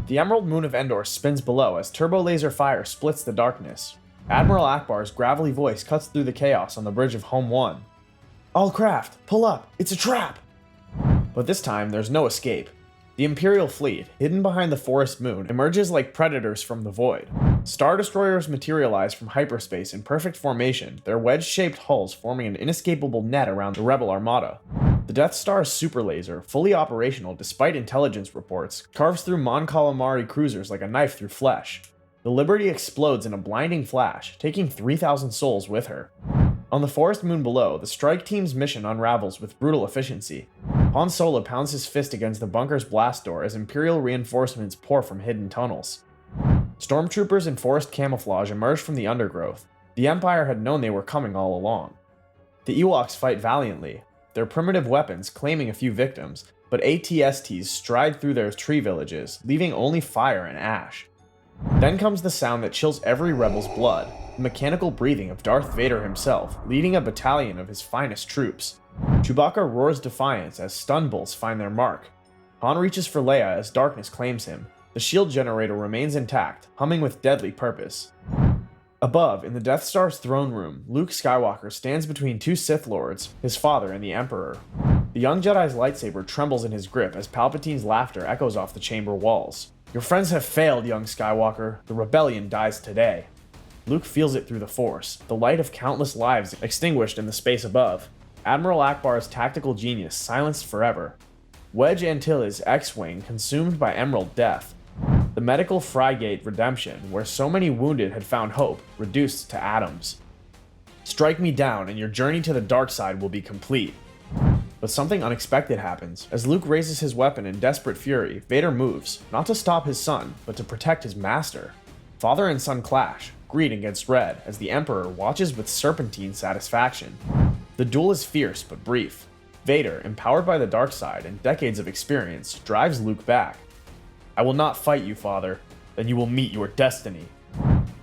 The Emerald Moon of Endor spins below as turbo laser fire splits the darkness. Admiral Ackbar's gravelly voice cuts through the chaos on the bridge of Home 1. "All craft, pull up, it's a trap!" But this time, there's no escape. The Imperial fleet, hidden behind the forest moon, emerges like predators from the void. Star Destroyers materialize from hyperspace in perfect formation, their wedge-shaped hulls forming an inescapable net around the Rebel Armada. The Death Star's super laser, fully operational despite intelligence reports, carves through Mon Calamari cruisers like a knife through flesh. The Liberty explodes in a blinding flash, taking 3,000 souls with her. On the forest moon below, the strike team's mission unravels with brutal efficiency. Han Solo pounds his fist against the bunker's blast door as Imperial reinforcements pour from hidden tunnels. Stormtroopers in forest camouflage emerge from the undergrowth. The Empire had known they were coming all along. The Ewoks fight valiantly, their primitive weapons claiming a few victims, but AT-STs stride through their tree villages, leaving only fire and ash. Then comes the sound that chills every rebel's blood, the mechanical breathing of Darth Vader himself, leading a battalion of his finest troops. Chewbacca roars defiance as stun bolts find their mark. Han reaches for Leia as darkness claims him. The shield generator remains intact, humming with deadly purpose. Above, in the Death Star's throne room, Luke Skywalker stands between two Sith Lords, his father and the Emperor. The young Jedi's lightsaber trembles in his grip as Palpatine's laughter echoes off the chamber walls. "Your friends have failed, young Skywalker. The rebellion dies today." Luke feels it through the Force, the light of countless lives extinguished in the space above. Admiral Ackbar's tactical genius silenced forever. Wedge Antilles' X-Wing consumed by Emerald death. The medical Frygate redemption, where so many wounded had found hope, reduced to atoms. Strike me down and your journey to the dark side will be complete. But something unexpected happens. As Luke raises his weapon in desperate fury, Vader moves, not to stop his son, but to protect his master. Father and son clash, green against red, as the Emperor watches with serpentine satisfaction. The duel is fierce but brief. Vader, empowered by the dark side and decades of experience, drives Luke back. "I will not fight you, Father. Then you will meet your destiny."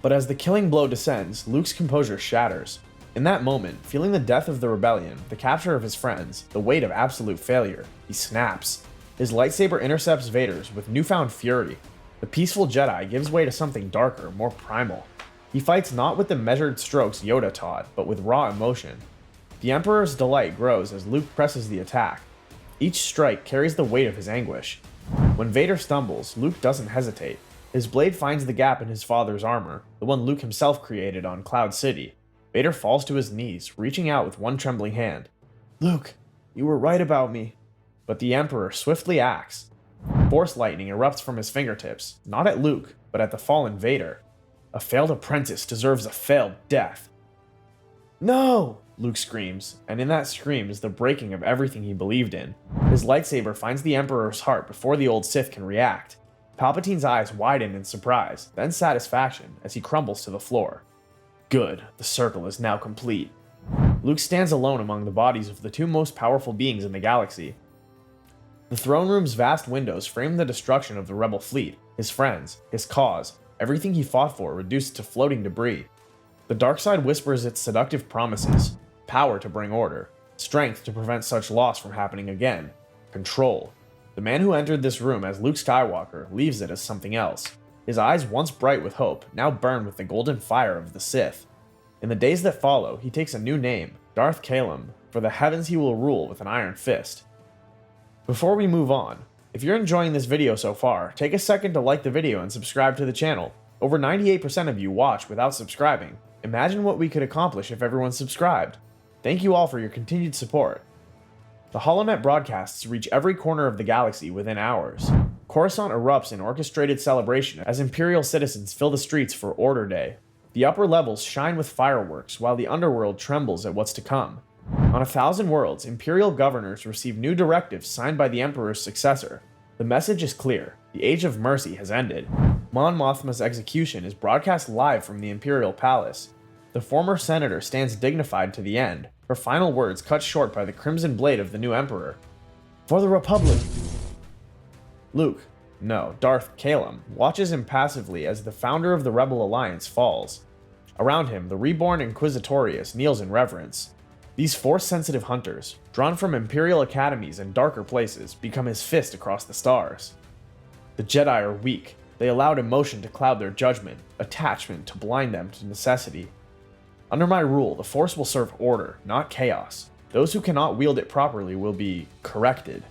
But as the killing blow descends, Luke's composure shatters. In that moment, feeling the death of the rebellion, the capture of his friends, the weight of absolute failure, he snaps. His lightsaber intercepts Vader's with newfound fury. The peaceful Jedi gives way to something darker, more primal. He fights not with the measured strokes Yoda taught, but with raw emotion. The Emperor's delight grows as Luke presses the attack. Each strike carries the weight of his anguish. When Vader stumbles, Luke doesn't hesitate. His blade finds the gap in his father's armor, the one Luke himself created on Cloud City. Vader falls to his knees, reaching out with one trembling hand. "Luke, you were right about me." But the Emperor swiftly acts. Force lightning erupts from his fingertips, not at Luke, but at the fallen Vader. A failed apprentice deserves a failed death. "No!" Luke screams, and in that scream is the breaking of everything he believed in. His lightsaber finds the Emperor's heart before the old Sith can react. Palpatine's eyes widen in surprise, then satisfaction, as he crumbles to the floor. Good, the circle is now complete. Luke stands alone among the bodies of the two most powerful beings in the galaxy. The throne room's vast windows frame the destruction of the rebel fleet, his friends, his cause, everything he fought for reduced to floating debris. The dark side whispers its seductive promises: power to bring order, strength to prevent such loss from happening again, control. The man who entered this room as Luke Skywalker leaves it as something else. His eyes, once bright with hope, now burn with the golden fire of the Sith. In the days that follow, he takes a new name, Darth Kalum, for the heavens he will rule with an iron fist. Before we move on, if you're enjoying this video so far, take a second to like the video and subscribe to the channel. Over 98% of you watch without subscribing. Imagine what we could accomplish if everyone subscribed. Thank you all for your continued support. The HoloNet broadcasts reach every corner of the galaxy within hours. Coruscant erupts in orchestrated celebration as Imperial citizens fill the streets for Order Day. The upper levels shine with fireworks while the underworld trembles at what's to come. On 1,000 worlds, Imperial governors receive new directives signed by the Emperor's successor. The message is clear: the Age of Mercy has ended. Mon Mothma's execution is broadcast live from the Imperial Palace. The former senator stands dignified to the end, her final words cut short by the crimson blade of the new Emperor. "For the Republic!" Darth Kalum, watches impassively as the founder of the Rebel Alliance falls. Around him, the reborn Inquisitorius kneels in reverence. These Force-sensitive hunters, drawn from Imperial academies and darker places, become his fist across the stars. The Jedi are weak. They allowed emotion to cloud their judgment, attachment to blind them to necessity. Under my rule, the Force will serve order, not chaos. Those who cannot wield it properly will be corrected.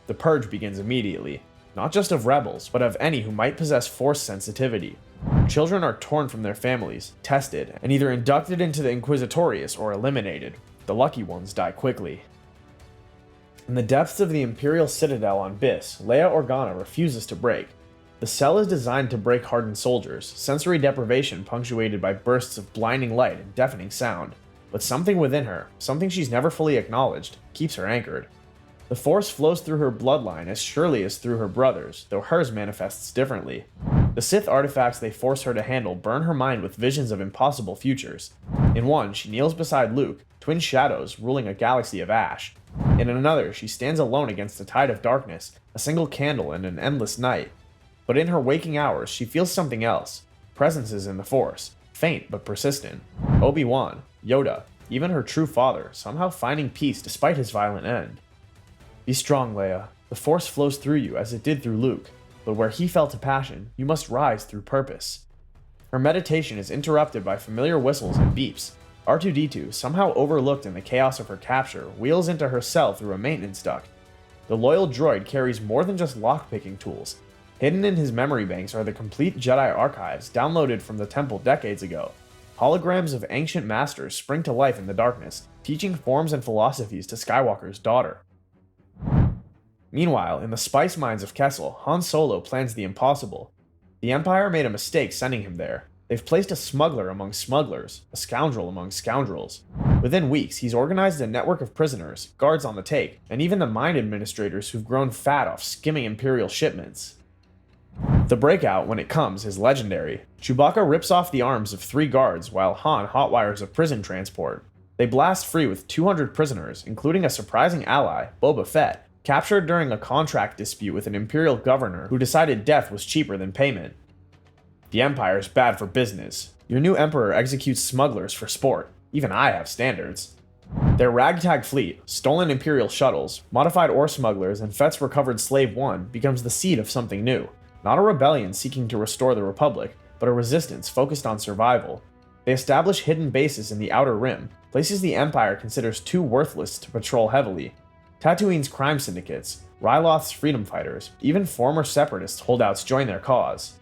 The purge begins immediately, not just of rebels, but of any who might possess Force sensitivity. Children are torn from their families, tested, and either inducted into the Inquisitorius or eliminated. The lucky ones die quickly. In the depths of the Imperial Citadel on Biss, Leia Organa refuses to break. The cell is designed to break hardened soldiers, sensory deprivation punctuated by bursts of blinding light and deafening sound. But something within her, something she's never fully acknowledged, keeps her anchored. The Force flows through her bloodline as surely as through her brothers, though hers manifests differently. The Sith artifacts they force her to handle burn her mind with visions of impossible futures. In one, she kneels beside Luke, twin shadows ruling a galaxy of ash. In another, she stands alone against a tide of darkness, a single candle and an endless night. But in her waking hours, she feels something else. Presences in the Force, faint but persistent. Obi-Wan, Yoda, even her true father, somehow finding peace despite his violent end. Be strong, Leia. The Force flows through you as it did through Luke, but where he felt a passion, you must rise through purpose. Her meditation is interrupted by familiar whistles and beeps. R2-D2, somehow overlooked in the chaos of her capture, wheels into her cell through a maintenance duct. The loyal droid carries more than just lockpicking tools. Hidden in his memory banks are the complete Jedi archives downloaded from the temple decades ago. Holograms of ancient masters spring to life in the darkness, teaching forms and philosophies to Skywalker's daughter. Meanwhile, in the spice mines of Kessel, Han Solo plans the impossible. The Empire made a mistake sending him there. They've placed a smuggler among smugglers, a scoundrel among scoundrels. Within weeks, he's organized a network of prisoners, guards on the take, and even the mine administrators who've grown fat off skimming Imperial shipments. The breakout, when it comes, is legendary. Chewbacca rips off the arms of 3 guards while Han hotwires a prison transport. They blast free with 200 prisoners, including a surprising ally, Boba Fett, captured during a contract dispute with an Imperial governor who decided death was cheaper than payment. The Empire's bad for business. Your new Emperor executes smugglers for sport. Even I have standards. Their ragtag fleet, stolen Imperial shuttles, modified ore smugglers, and Fett's recovered Slave One becomes the seed of something new. Not a rebellion seeking to restore the Republic, but a resistance focused on survival. They establish hidden bases in the Outer Rim, places the Empire considers too worthless to patrol heavily. Tatooine's crime syndicates, Ryloth's freedom fighters, even former Separatist holdouts join their cause.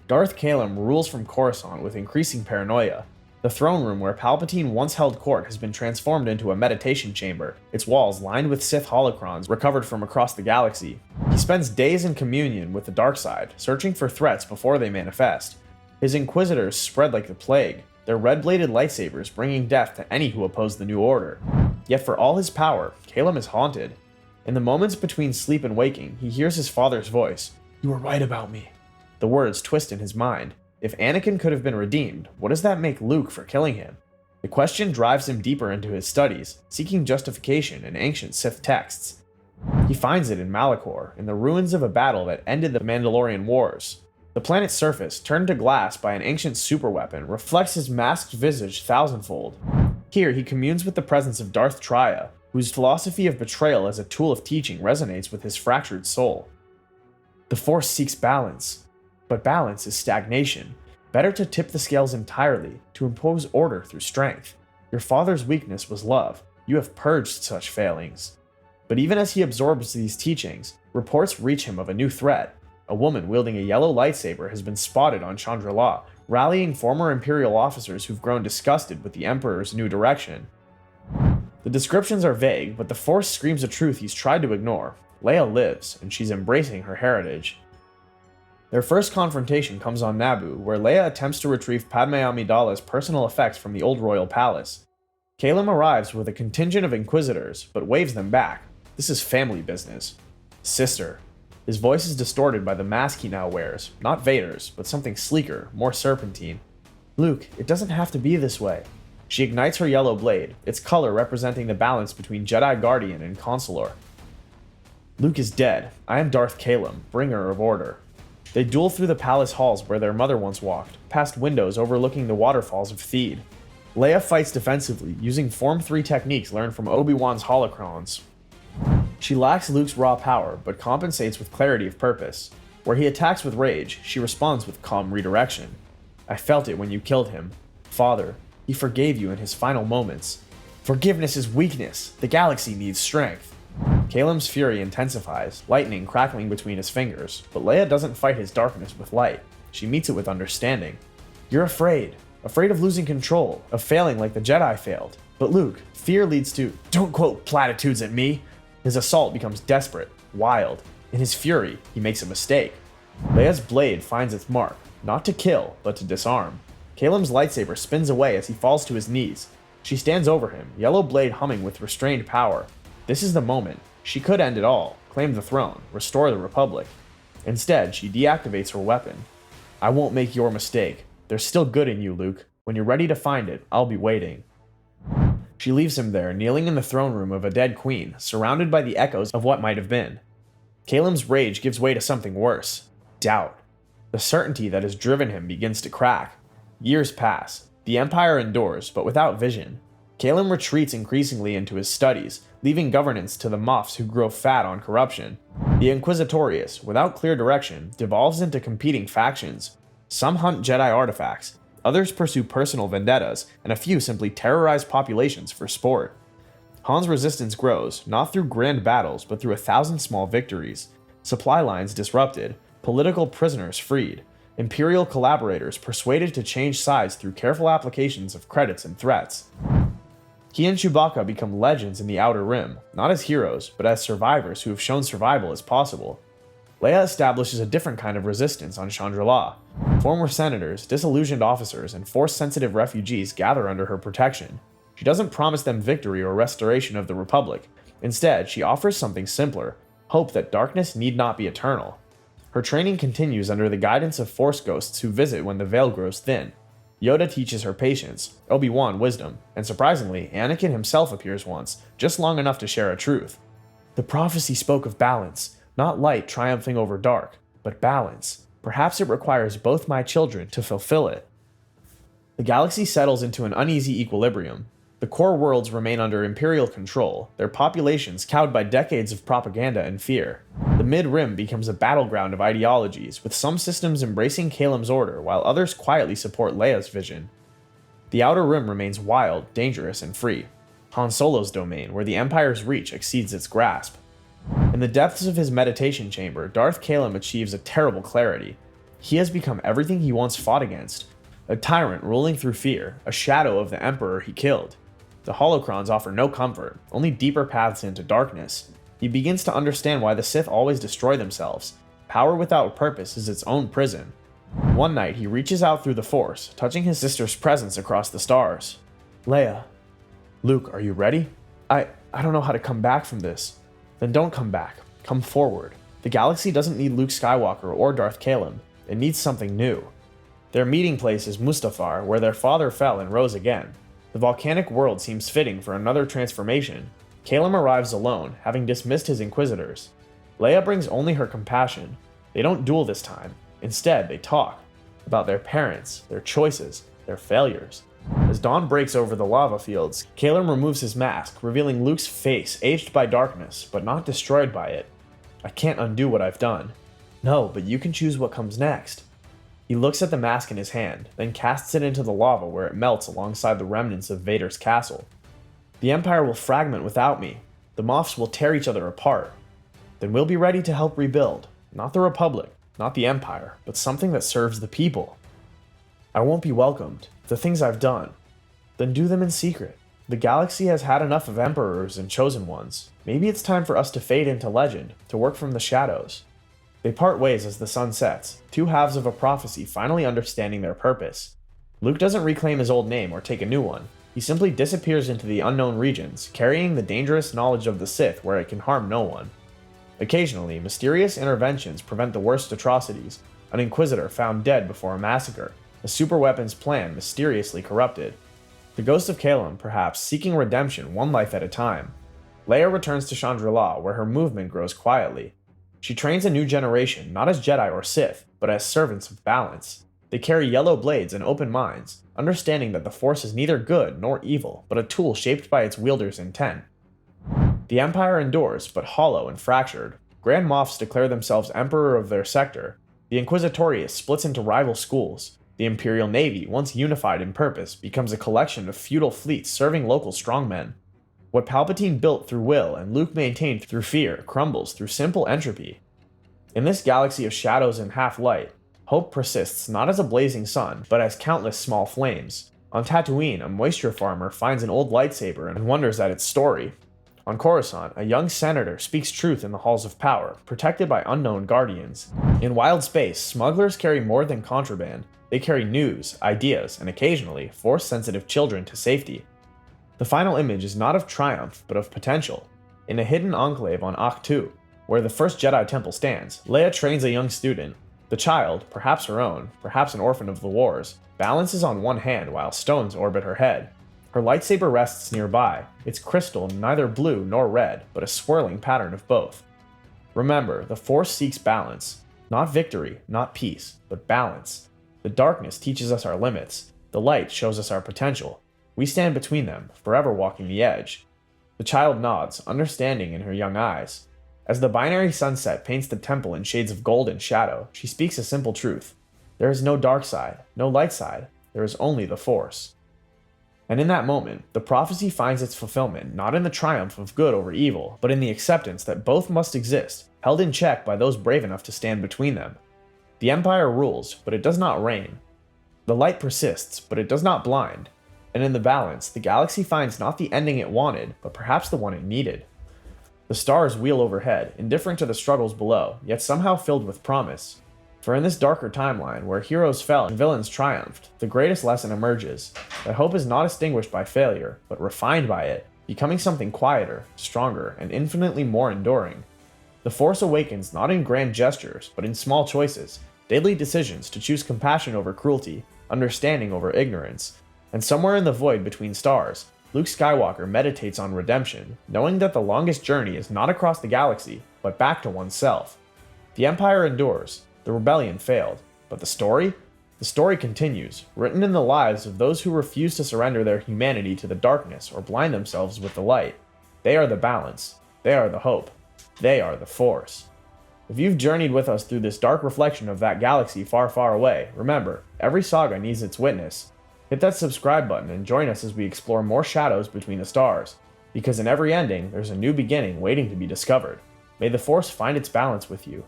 Darth Kalum rules from Coruscant with increasing paranoia. The throne room where Palpatine once held court has been transformed into a meditation chamber, its walls lined with Sith holocrons recovered from across the galaxy. He spends days in communion with the dark side, searching for threats before they manifest. His Inquisitors spread like the plague, their red-bladed lightsabers bringing death to any who oppose the New Order. Yet for all his power, Kalum is haunted. In the moments between sleep and waking, he hears his father's voice. "You were right about me." The words twist in his mind. If Anakin could have been redeemed, what does that make Luke for killing him? The question drives him deeper into his studies, seeking justification in ancient Sith texts. He finds it in Malachor, in the ruins of a battle that ended the Mandalorian Wars. The planet's surface, turned to glass by an ancient superweapon, reflects his masked visage thousandfold. Here, he communes with the presence of Darth Traya, whose philosophy of betrayal as a tool of teaching resonates with his fractured soul. The Force seeks balance, but balance is stagnation. Better to tip the scales entirely, to impose order through strength. Your father's weakness was love. You have purged such failings. But even as he absorbs these teachings, reports reach him of a new threat. A woman wielding a yellow lightsaber has been spotted on Chandrila, rallying former Imperial officers who've grown disgusted with the Emperor's new direction. The descriptions are vague, but the Force screams a truth he's tried to ignore. Leia lives, and she's embracing her heritage. Their first confrontation comes on Naboo, where Leia attempts to retrieve Padme Amidala's personal effects from the old royal palace. Kalum arrives with a contingent of Inquisitors, but waves them back. This is family business. Sister. His voice is distorted by the mask he now wears, not Vader's, but something sleeker, more serpentine. Luke, it doesn't have to be this way. She ignites her yellow blade, its color representing the balance between Jedi Guardian and Consular. Luke is dead. I am Darth Kalum, bringer of order. They duel through the palace halls where their mother once walked, past windows overlooking the waterfalls of Theed. Leia fights defensively, using Form 3 techniques learned from Obi-Wan's holocrons. She lacks Luke's raw power, but compensates with clarity of purpose. Where he attacks with rage, she responds with calm redirection. I felt it when you killed him. Father, he forgave you in his final moments. Forgiveness is weakness. The galaxy needs strength. Calem's fury intensifies, lightning crackling between his fingers, but Leia doesn't fight his darkness with light. She meets it with understanding. You're afraid of losing control, of failing like the Jedi failed. But Luke, fear leads to, don't quote platitudes at me. His assault becomes desperate, wild. In his fury, he makes a mistake. Leia's blade finds its mark, not to kill, but to disarm. Calem's lightsaber spins away as he falls to his knees. She stands over him, yellow blade humming with restrained power. This is the moment. She could end it all, claim the throne, restore the Republic. Instead, she deactivates her weapon. I won't make your mistake. There's still good in you, Luke. When you're ready to find it, I'll be waiting. She leaves him there, kneeling in the throne room of a dead queen, surrounded by the echoes of what might have been. Calem's rage gives way to something worse. Doubt. The certainty that has driven him begins to crack. Years pass. The Empire endures, but without vision. Calem retreats increasingly into his studies, leaving governance to the Moffs who grow fat on corruption. The Inquisitorius, without clear direction, devolves into competing factions. Some hunt Jedi artifacts, others pursue personal vendettas, and a few simply terrorize populations for sport. Han's resistance grows, not through grand battles, but through 1,000 small victories. Supply lines disrupted, political prisoners freed, Imperial collaborators persuaded to change sides through careful applications of credits and threats. He and Chewbacca become legends in the Outer Rim, not as heroes, but as survivors who have shown survival is possible. Leia establishes a different kind of resistance on Chandrila. Former senators, disillusioned officers, and Force-sensitive refugees gather under her protection. She doesn't promise them victory or restoration of the Republic. Instead, she offers something simpler, hope that darkness need not be eternal. Her training continues under the guidance of Force ghosts who visit when the veil grows thin. Yoda teaches her patience, Obi-Wan wisdom, and surprisingly, Anakin himself appears once, just long enough to share a truth. The prophecy spoke of balance, not light triumphing over dark, but balance. Perhaps it requires both my children to fulfill it. The galaxy settles into an uneasy equilibrium. The core worlds remain under Imperial control, their populations cowed by decades of propaganda and fear. The Mid-Rim becomes a battleground of ideologies, with some systems embracing Calem's order while others quietly support Leia's vision. The Outer Rim remains wild, dangerous, and free. Han Solo's domain, where the Empire's reach exceeds its grasp. In the depths of his meditation chamber, Darth Calem achieves a terrible clarity. He has become everything he once fought against. A tyrant ruling through fear, a shadow of the Emperor he killed. The holocrons offer no comfort, only deeper paths into darkness. He begins to understand why the Sith always destroy themselves. Power without purpose is its own prison. One night, he reaches out through the Force, touching his sister's presence across the stars. Leia. Luke, are you ready? I don't know how to come back from this. Then don't come back. Come forward. The galaxy doesn't need Luke Skywalker or Darth Calem. It needs something new. Their meeting place is Mustafar, where their father fell and rose again. The volcanic world seems fitting for another transformation. Calem arrives alone, having dismissed his inquisitors. Leia brings only her compassion. They don't duel this time. Instead, they talk about their parents, their choices, their failures. As dawn breaks over the lava fields, Calem removes his mask, revealing Luke's face aged by darkness, but not destroyed by it. I can't undo what I've done. No, but you can choose what comes next. He looks at the mask in his hand, then casts it into the lava where it melts alongside the remnants of Vader's castle. The Empire will fragment without me. The Moffs will tear each other apart. Then we'll be ready to help rebuild. Not the Republic, not the Empire, but something that serves the people. I won't be welcomed. The things I've done. Then do them in secret. The galaxy has had enough of emperors and chosen ones. Maybe it's time for us to fade into legend, to work from the shadows. They part ways as the sun sets, two halves of a prophecy finally understanding their purpose. Luke doesn't reclaim his old name or take a new one. He simply disappears into the unknown regions, carrying the dangerous knowledge of the Sith where it can harm no one. Occasionally, mysterious interventions prevent the worst atrocities. An Inquisitor found dead before a massacre, a superweapons plan mysteriously corrupted. The ghost of Calem, perhaps, seeking redemption one life at a time. Leia returns to Chandrila, where her movement grows quietly. She trains a new generation, not as Jedi or Sith, but as servants of balance. They carry yellow blades and open minds, understanding that the Force is neither good nor evil, but a tool shaped by its wielder's intent. The Empire endures, but hollow and fractured. Grand Moffs declare themselves emperor of their sector. The Inquisitorius splits into rival schools. The Imperial Navy, once unified in purpose, becomes a collection of feudal fleets serving local strongmen. What Palpatine built through will and Luke maintained through fear crumbles through simple entropy. In this galaxy of shadows and half-light, hope persists not as a blazing sun, but as countless small flames. On Tatooine, a moisture farmer finds an old lightsaber and wonders at its story. On Coruscant, a young senator speaks truth in the halls of power, protected by unknown guardians. In wild space, smugglers carry more than contraband. They carry news, ideas, and occasionally, Force-sensitive children to safety. The final image is not of triumph, but of potential. In a hidden enclave on Ahch-To, where the first Jedi Temple stands, Leia trains a young student. The child, perhaps her own, perhaps an orphan of the wars, balances on one hand while stones orbit her head. Her lightsaber rests nearby, its crystal neither blue nor red, but a swirling pattern of both. Remember, the Force seeks balance. Not victory, not peace, but balance. The darkness teaches us our limits. The light shows us our potential. We stand between them, forever walking the edge. The child nods, understanding in her young eyes. As the binary sunset paints the temple in shades of gold and shadow, she speaks a simple truth. There is no dark side, no light side. There is only the Force. And in that moment, the prophecy finds its fulfillment not in the triumph of good over evil, but in the acceptance that both must exist, held in check by those brave enough to stand between them. The Empire rules, but it does not reign. The light persists, but it does not blind. And in the balance, the galaxy finds not the ending it wanted, but perhaps the one it needed. The stars wheel overhead, indifferent to the struggles below, yet somehow filled with promise. For in this darker timeline, where heroes fell and villains triumphed, the greatest lesson emerges, that hope is not extinguished by failure, but refined by it, becoming something quieter, stronger, and infinitely more enduring. The Force awakens not in grand gestures, but in small choices, daily decisions to choose compassion over cruelty, understanding over ignorance, and somewhere in the void between stars, Luke Skywalker meditates on redemption, knowing that the longest journey is not across the galaxy, but back to oneself. The Empire endures. The rebellion failed, but the story? The story continues, written in the lives of those who refuse to surrender their humanity to the darkness or blind themselves with the light. They are the balance. They are the hope. They are the Force. If you've journeyed with us through this dark reflection of that galaxy far, far away, remember, every saga needs its witness. Hit that subscribe button and join us as we explore more shadows between the stars, because in every ending, there's a new beginning waiting to be discovered. May the Force find its balance with you.